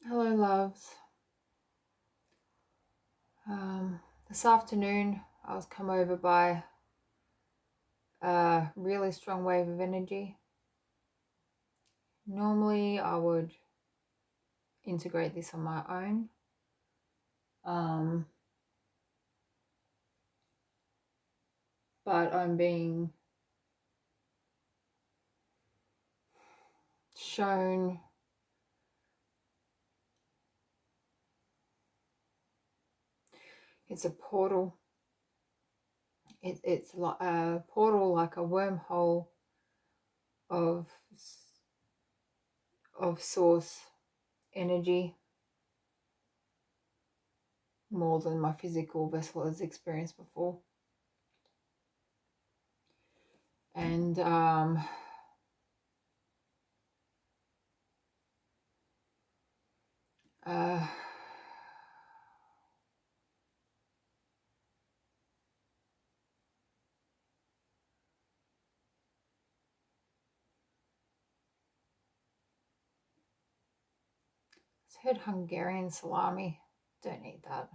Hello, loves. This afternoon, I was come over by a really strong wave of energy. Normally, I would integrate this on my own. But I'm being shown it's a portal. It's like a portal, like a wormhole of source energy, more than my physical vessel has experienced before. And it's heard Hungarian salami. Don't eat that.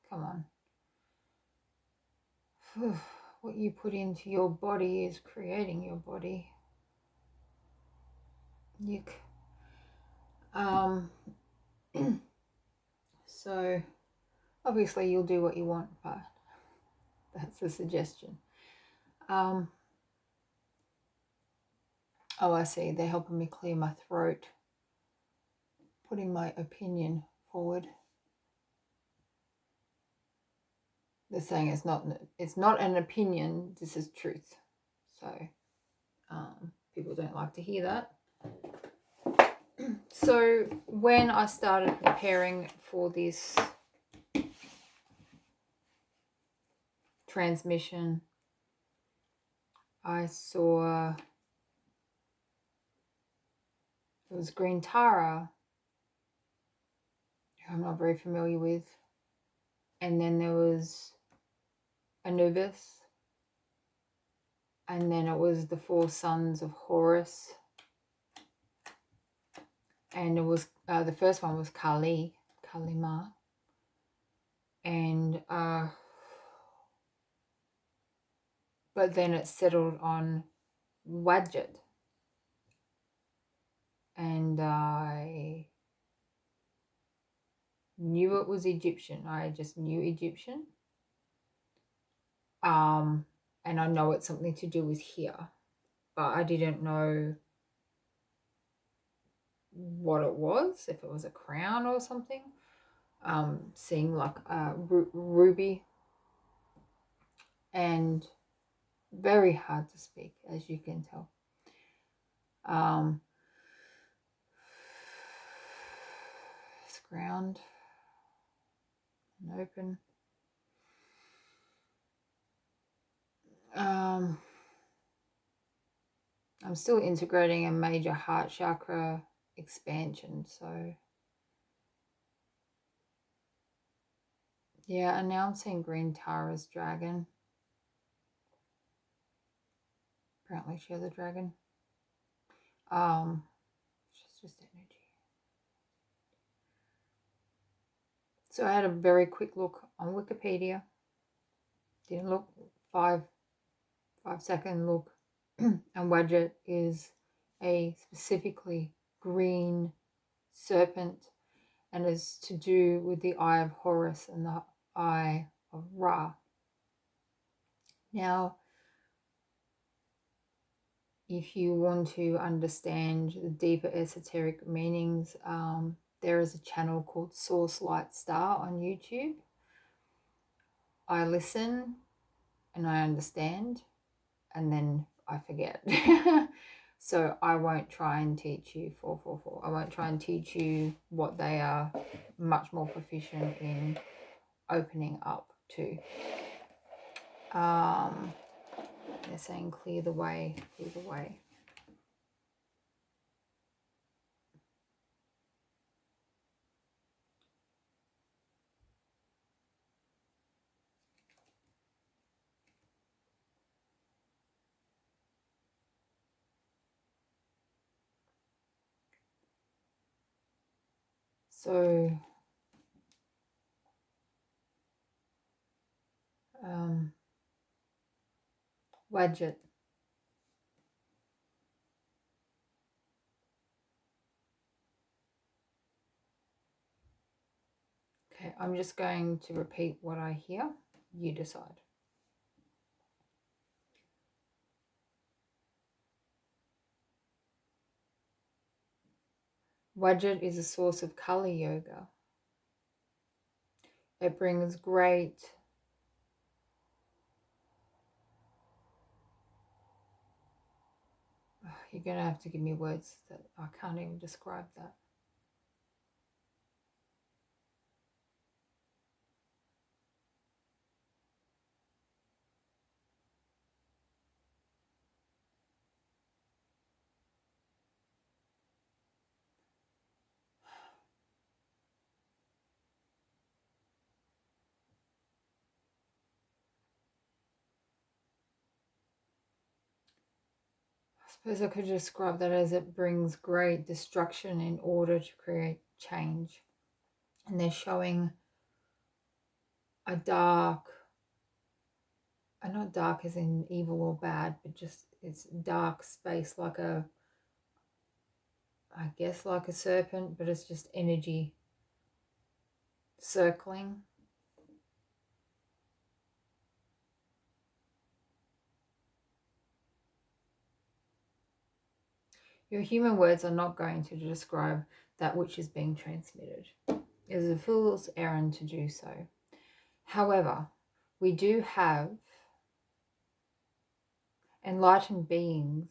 Come on. What you put into your body is creating your body. Yuck. So obviously you'll do what you want, but that's a suggestion. Oh, I see. They're helping me clear my throat, putting my opinion forward. They're saying it's not an opinion. This is truth. So people don't like to hear that. So when I started preparing for this transmission, I saw it was Green Tara, who I'm not very familiar with, and then there was Anubis, and then it was the four sons of Horus, and it was the first one was Kalima, and but then it settled on Wadjet, and I knew it was Egyptian. I just knew Egyptian. And I know it's something to do with here, but I didn't know what it was, if it was a crown or something. Seeing like a ruby, and very hard to speak, as you can tell. It's ground and open. I'm still integrating a major heart chakra expansion, so yeah. And now I'm seeing Green Tara's dragon. Apparently she has a dragon. She's just energy. So I had a very quick look on Wikipedia. Didn't look 5-second look. And Wadjet is a specifically green serpent, and is to do with the eye of Horus and the eye of Ra. Now, if you want to understand the deeper esoteric meanings, there is a channel called Source Light Star on YouTube. I listen and I understand, and then I forget. So I won't try and teach you 444. I won't try and teach you what they are much more proficient in opening up to. They're saying clear the way, clear the way. So Wadjet. Okay, I'm just going to repeat what I hear. You decide. Wadjet is a source of Kali yoga. It brings great you're going to have to give me words that I can't even describe that. I suppose I could describe that as it brings great destruction in order to create change. And they're showing a dark, and not dark as in evil or bad, but just it's dark space, like a, I guess like a serpent, but it's just energy circling. Your human words are not going to describe that which is being transmitted. It is a fool's errand to do so. However, we do have enlightened beings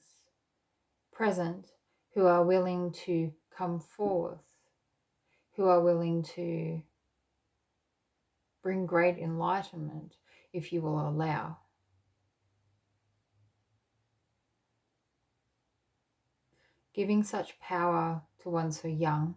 present who are willing to come forth, who are willing to bring great enlightenment if you will allow. Giving such power to one so young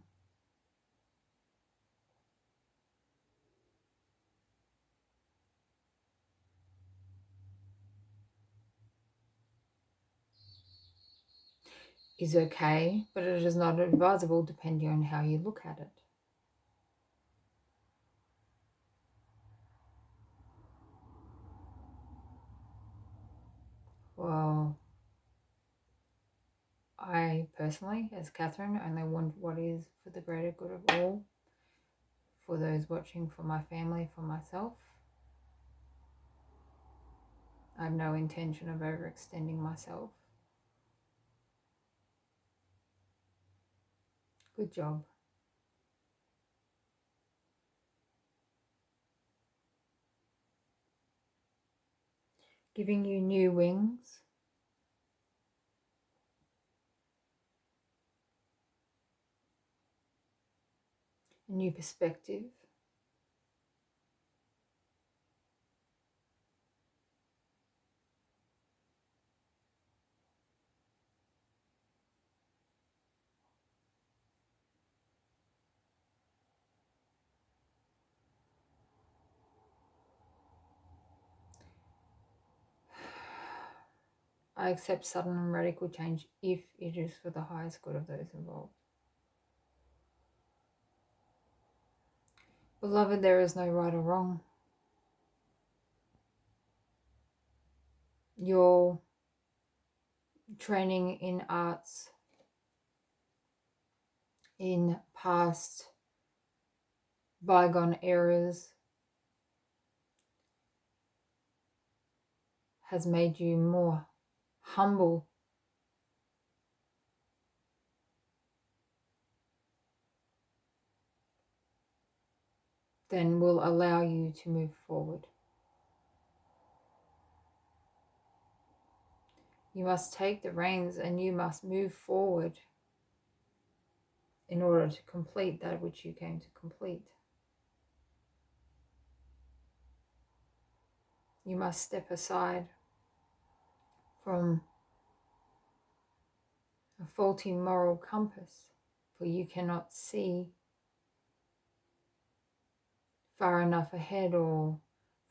is okay, but it is not advisable depending on how you look at it. Well, I personally, as Catherine, only want what is for the greater good of all, for those watching, for my family, for myself. I have no intention of overextending myself. Good job. Giving you new wings, a new perspective. I accept sudden and radical change if it is for the highest good of those involved. Beloved, there is no right or wrong. Your training in arts, in past bygone eras, has made you more humble than will allow you to move forward. You must take the reins and you must move forward in order to complete that which you came to complete. You must step aside from a faulty moral compass, for you cannot see far enough ahead or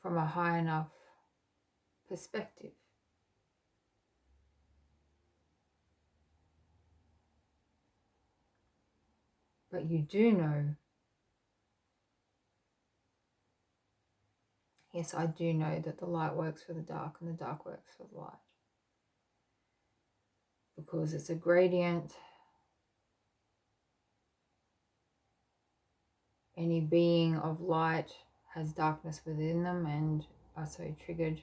from a high enough perspective. But you do know Yes, I do know that the light works for the dark and the dark works for the light, because it's a gradient. Any being of light has darkness within them and are so triggered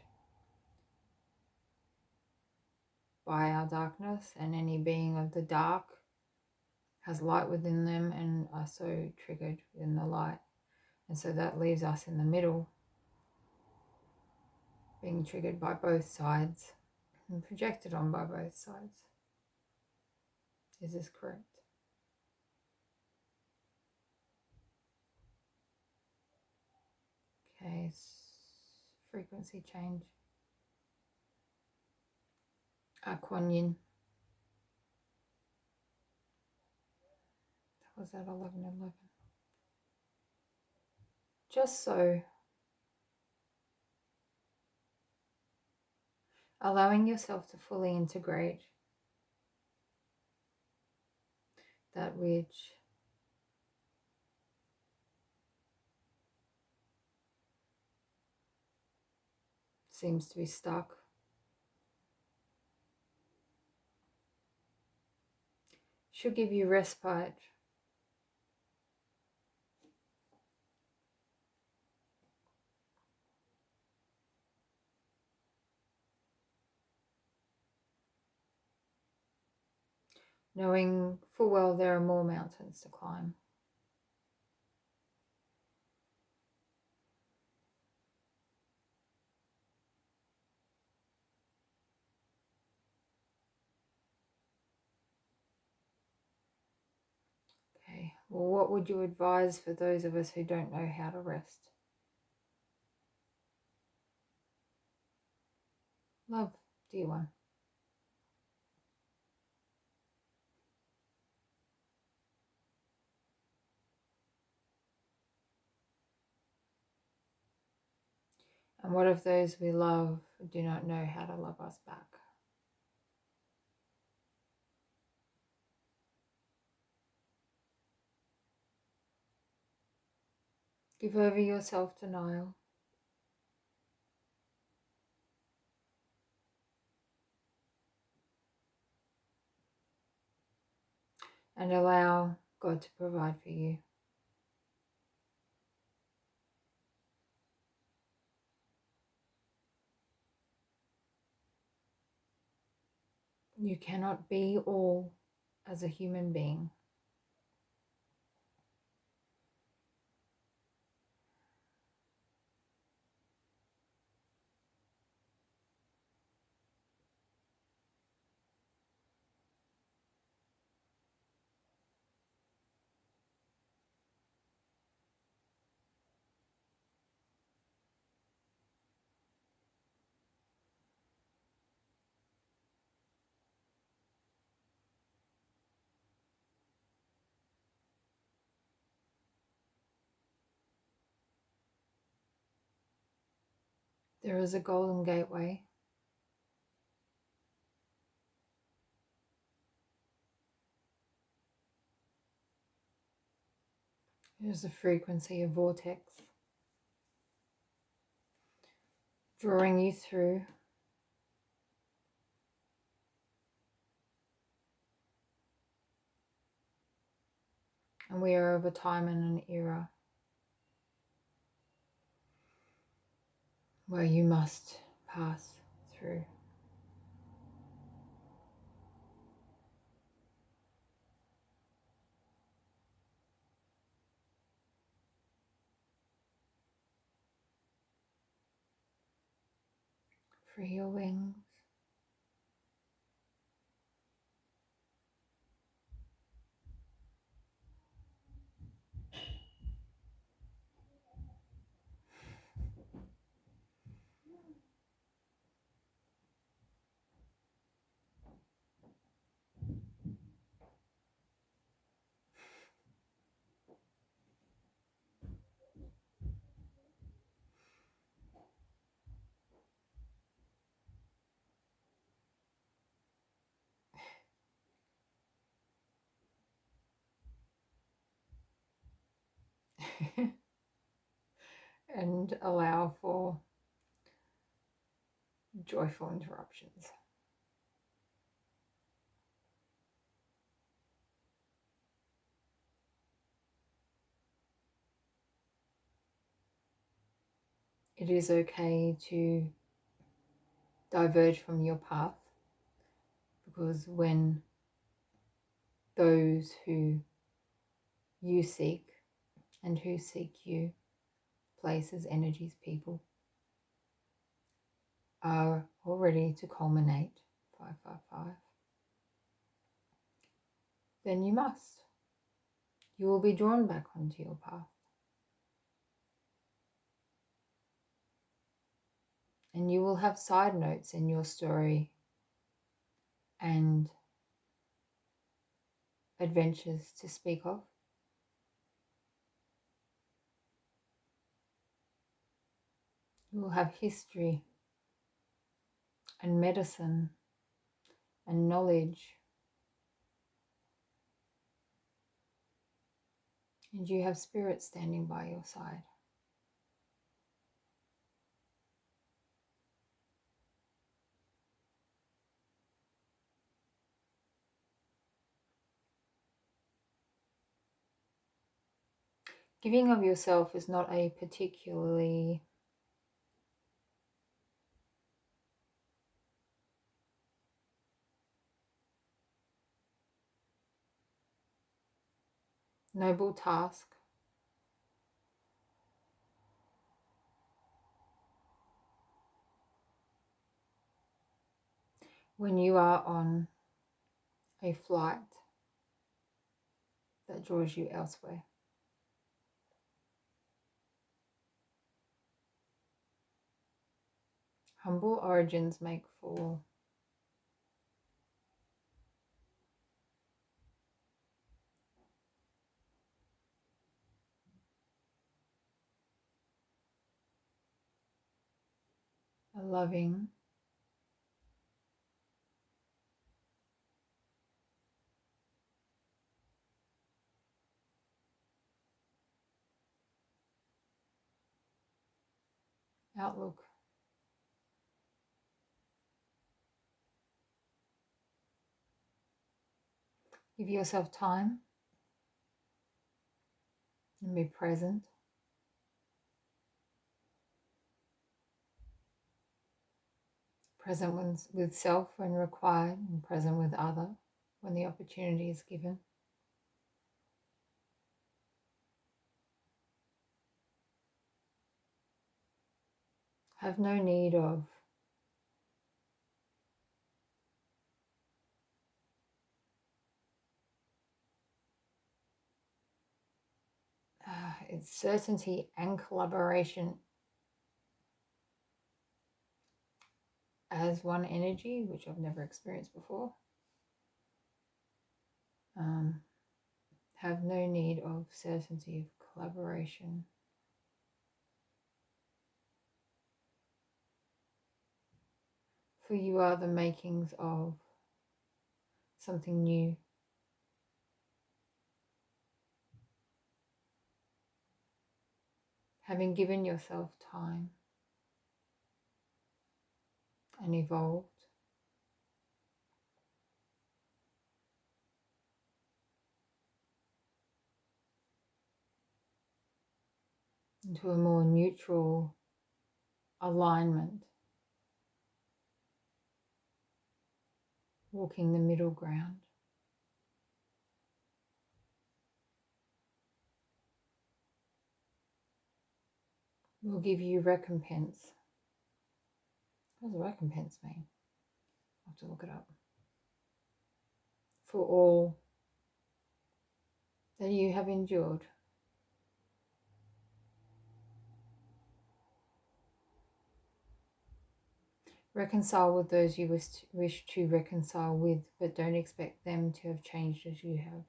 by our darkness, and any being of the dark has light within them and are so triggered in the light. And so that leaves us in the middle, being triggered by both sides and projected on by both sides. Is this correct? Okay, frequency change. Kuan Yin. That was at 11:11. Just so, allowing yourself to fully integrate that which seems to be stuck. Should give you respite. Knowing full well there are more mountains to climb. Okay, well, what would you advise for those of us who don't know how to rest? Love, dear one. And what if those we love do not know how to love us back? Give over your self-denial. And allow God to provide for you. You cannot be all as a human being. There is a golden gateway. There's a frequency, a vortex, drawing you through. And we are of a time and an era where you must pass through. Free your wings. and allow for joyful interruptions. It is okay to diverge from your path, because when those who you seek and who seek you, places, energies, people, are all ready to culminate 555, then you must. You will be drawn back onto your path. And you will have side notes in your story and adventures to speak of. You will have history and medicine and knowledge. And you have spirit standing by your side. Giving of yourself is not a particularly noble task. When you are on a flight that draws you elsewhere. Humble origins make for a loving, outlook. Give yourself time and be present. Present with self when required, and present with other when the opportunity is given. Have no need of it's certainty and collaboration as one energy, which I've never experienced before. Have no need of certainty of collaboration. For you are the makings of something new. Having given yourself time and evolved, into a more neutral alignment, walking the middle ground. Will give you recompense. What does recompense mean? I'll have to look it up. For all that you have endured. Reconcile with those you wish to reconcile with, but don't expect them to have changed as you have.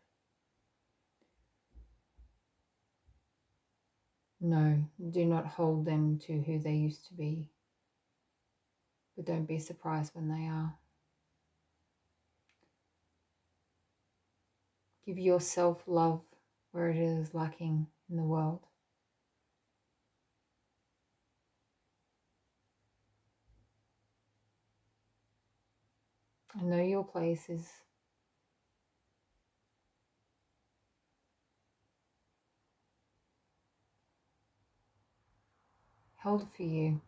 No, do not hold them to who they used to be, but don't be surprised when they are. Give yourself love where it is lacking in the world. And know your place is held for you.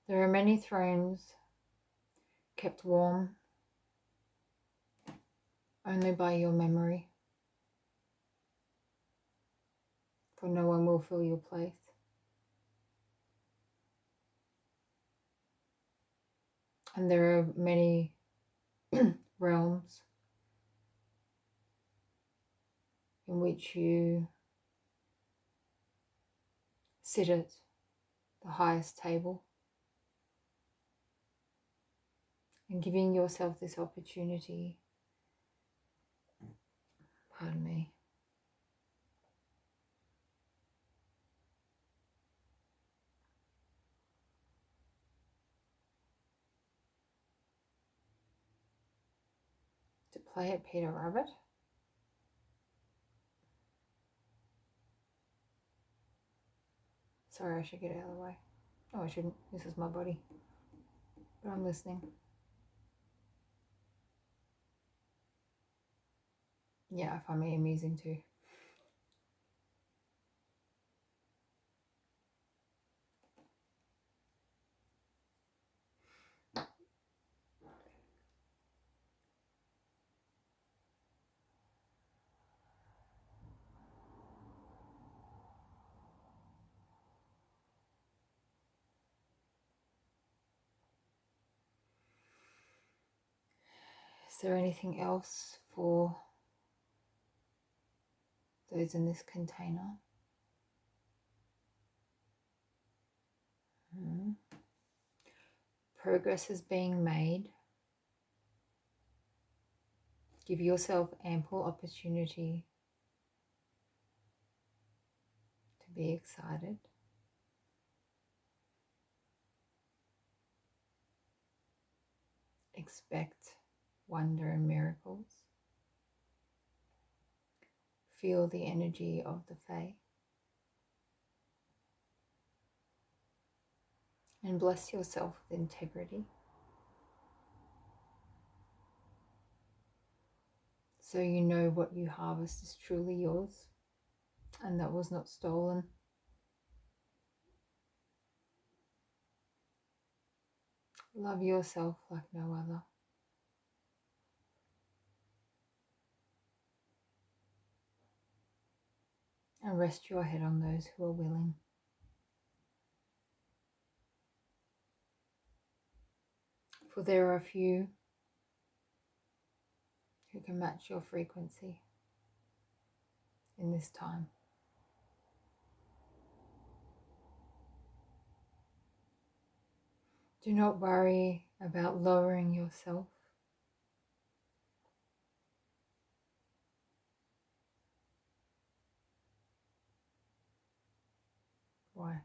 There are many thrones kept warm only by your memory, for no one will fill your place. And there are many realms in which you sit at the highest table, and giving yourself this opportunity, pardon me, to play at Peter Rabbit. Sorry, I should get out of the way. Oh, I shouldn't. This is my body. But I'm listening. Yeah, I find me amusing too. Is there anything else for those in this container? Progress is being made. Give yourself ample opportunity to be excited. Expect wonder and miracles. Feel the energy of the Fae. And bless yourself with integrity, so you know what you harvest is truly yours and that was not stolen. Love yourself like no other. And rest your head on those who are willing. For there are few who can match your frequency in this time. Do not worry about lowering yourself. Why?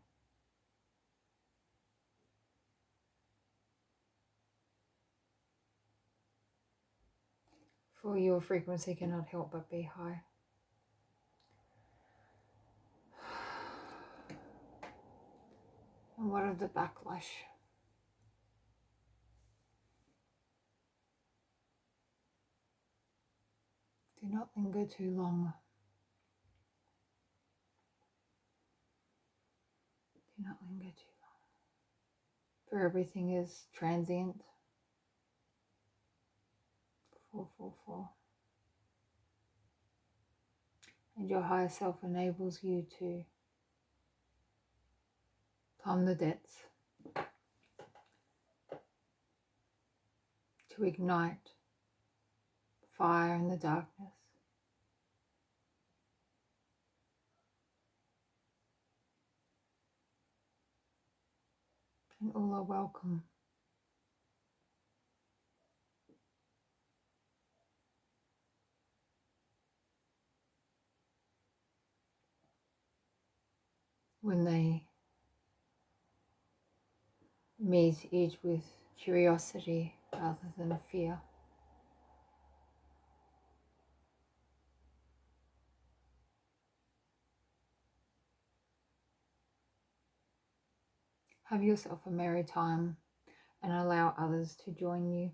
For your frequency cannot help but be high. And what of the backlash? Do not linger too long. Do not linger too long. For everything is transient. 444. And your higher self enables you to calm the debts, to ignite fire in the darkness. And all are welcome. When they meet each with curiosity rather than fear. Have yourself a merry time and allow others to join you.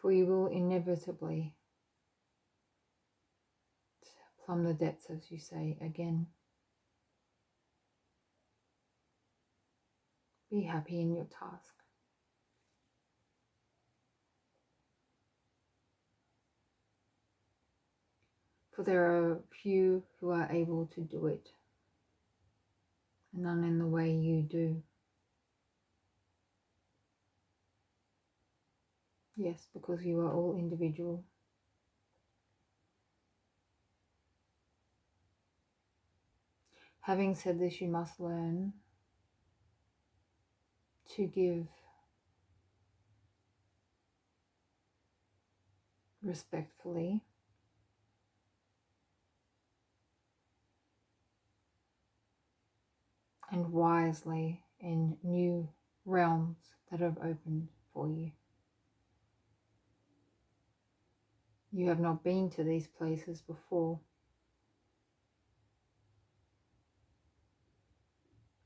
For you will inevitably plumb the depths, as you say, again. Be happy in your task. For there are few who are able to do it, and none in the way you do. Yes, because you are all individual. Having said this, you must learn to give respectfully and wisely in new realms that have opened for you. You have not been to these places before,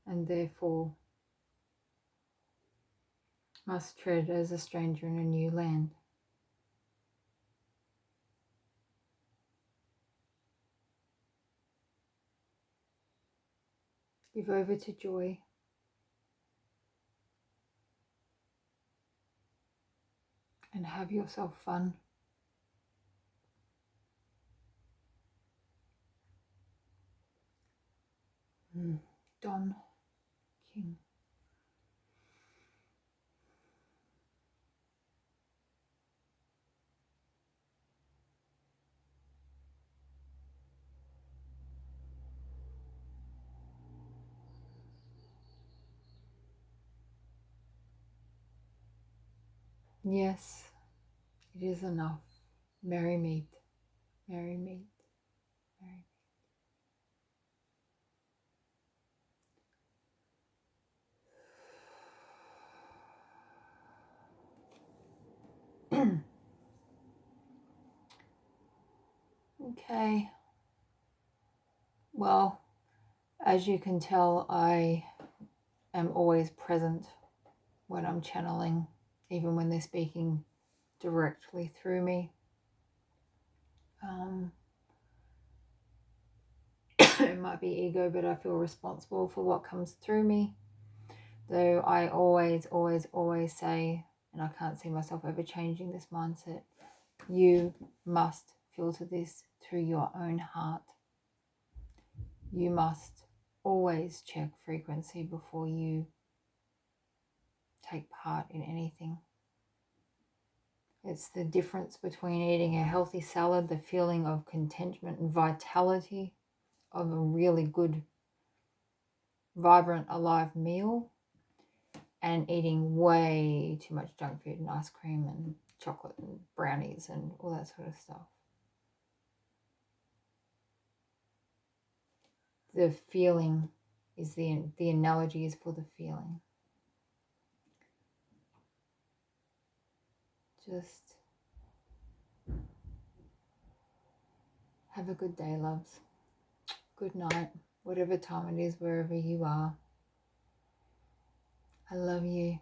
and therefore must tread as a stranger in a new land. Give over to joy. And have yourself fun. Don King. Yes, it is enough. Merry meet, merry meet, merry meet. Okay. Well, as you can tell, I am always present when I'm channeling, even when they're speaking directly through me. It might be ego, but I feel responsible for what comes through me. Though I always say, and I can't see myself ever changing this mindset, you must filter this through your own heart. You must always check frequency before you take part in anything. It's the difference between eating a healthy salad, the feeling of contentment and vitality of a really good, vibrant, alive meal, and eating way too much junk food and ice cream and chocolate and brownies and all that sort of stuff. The feeling is the analogy is for the feeling. Just have a good day, loves. Good night, whatever time it is, wherever you are. I love you.